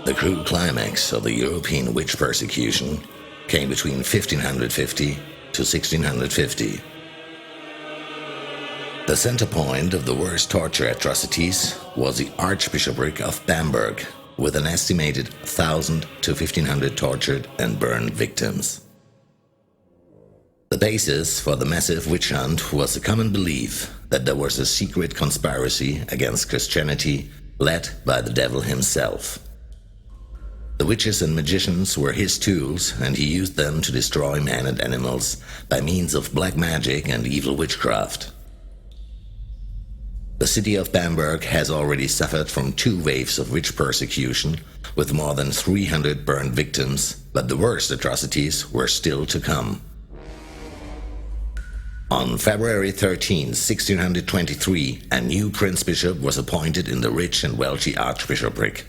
The cruel climax of the European witch persecution came between 1550 to 1650. The center point of the worst torture atrocities was the Archbishopric of Bamberg, with an estimated 1,000 to 1,500 tortured and burned victims. The basis for the massive witch hunt was the common belief that there was a secret conspiracy against Christianity led by the devil himself. The witches and magicians were his tools, and he used them to destroy men and animals by means of black magic and evil witchcraft. The city of Bamberg has already suffered from 2 waves of witch persecution, with more than 300 burned victims, but the worst atrocities were still to come. On February 13, 1623, a new prince-bishop was appointed in the rich and wealthy archbishopric.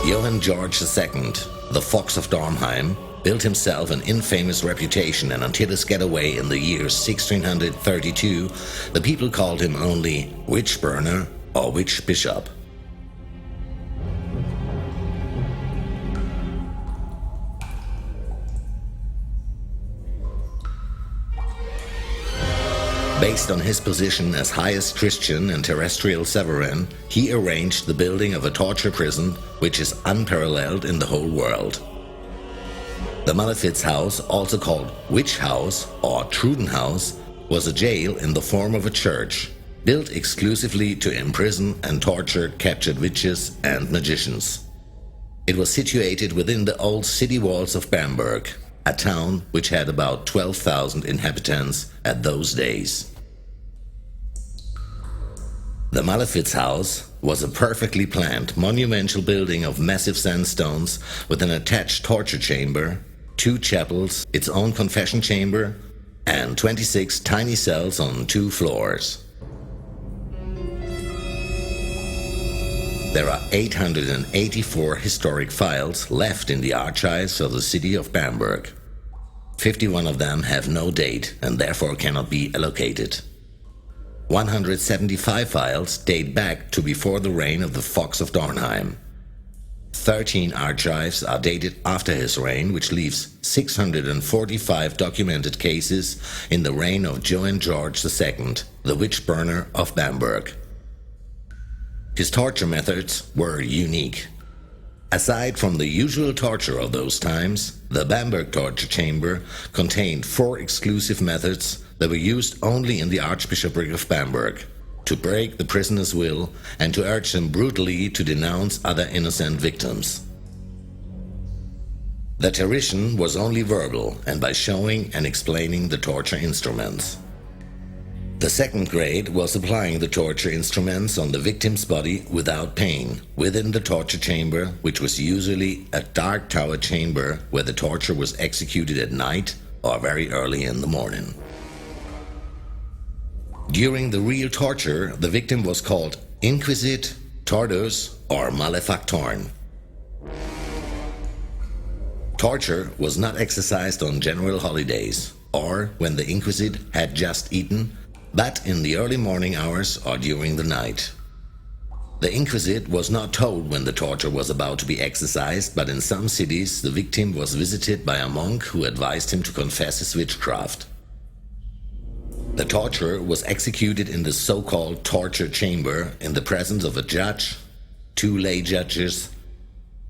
Johann George II, the Fox of Dornheim, built himself an infamous reputation, and until his getaway in the year 1632, the people called him only Witch Burner or Witch Bishop. Based on his position as highest Christian and terrestrial sovereign, he arranged the building of a torture prison which is unparalleled in the whole world. The Malefizhouse, also called Witch House or Trudenhaus, was a jail in the form of a church, built exclusively to imprison and torture captured witches and magicians. It was situated within the old city walls of Bamberg, a town which had about 12,000 inhabitants at those days. The Malefizhouse was a perfectly planned, monumental building of massive sandstones with an attached torture chamber, 2 chapels, its own confession chamber, and 26 tiny cells on 2 floors. There are 884 historic files left in the archives of the city of Bamberg. 51 of them have no date and therefore cannot be allocated. 175 files date back to before the reign of the Fox of Dornheim. 13 archives are dated after his reign, which leaves 645 documented cases in the reign of Johann George II, the Witch Burner of Bamberg. His torture methods were unique. Aside from the usual torture of those times, the Bamberg torture chamber contained 4 exclusive methods that were used only in the Archbishopric of Bamberg, to break the prisoner's will and to urge them brutally to denounce other innocent victims. The tertiation was only verbal and by showing and explaining the torture instruments. The second grade was applying the torture instruments on the victim's body without pain, within the torture chamber, which was usually a dark tower chamber where the torture was executed at night or very early in the morning. During the real torture, the victim was called inquisit, tordus, or malefactorn. Torture was not exercised on general holidays or when the inquisit had just eaten, but in the early morning hours or during the night. The inquisit was not told when the torture was about to be exercised, but in some cities the victim was visited by a monk who advised him to confess his witchcraft. The torture was executed in the so-called torture chamber in the presence of a judge, 2 lay judges,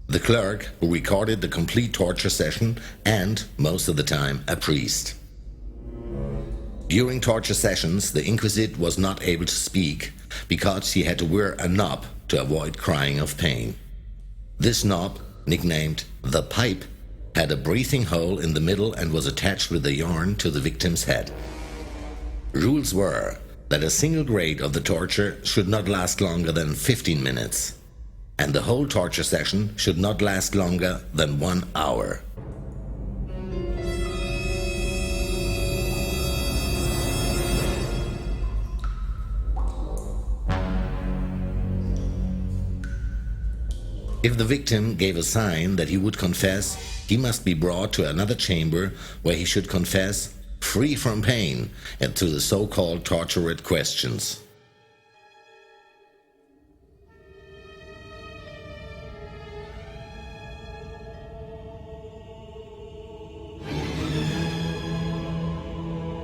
the clerk who recorded the complete torture session, and, most of the time, a priest. During torture sessions, the inquisit was not able to speak because he had to wear a knob to avoid crying of pain. This knob, nicknamed the pipe, had a breathing hole in the middle and was attached with a yarn to the victim's head. Rules were that a single grade of the torture should not last longer than 15 minutes, and the whole torture session should not last longer than 1 hour. If the victim gave a sign that he would confess, he must be brought to another chamber where he should confess free from pain and to the so-called torturate questions.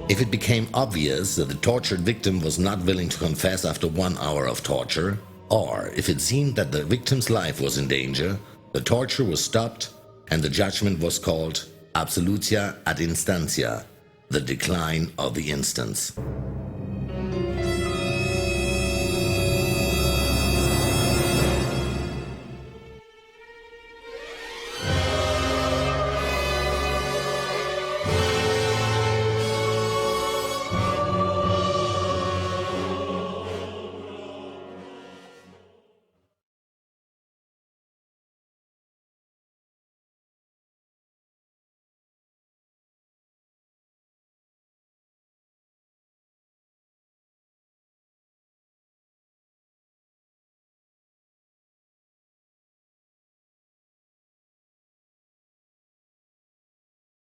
If it became obvious that the tortured victim was not willing to confess after 1 hour of torture, or if it seemed that the victim's life was in danger, the torture was stopped and the judgment was called absolutia ad instantia, the decline of the instance.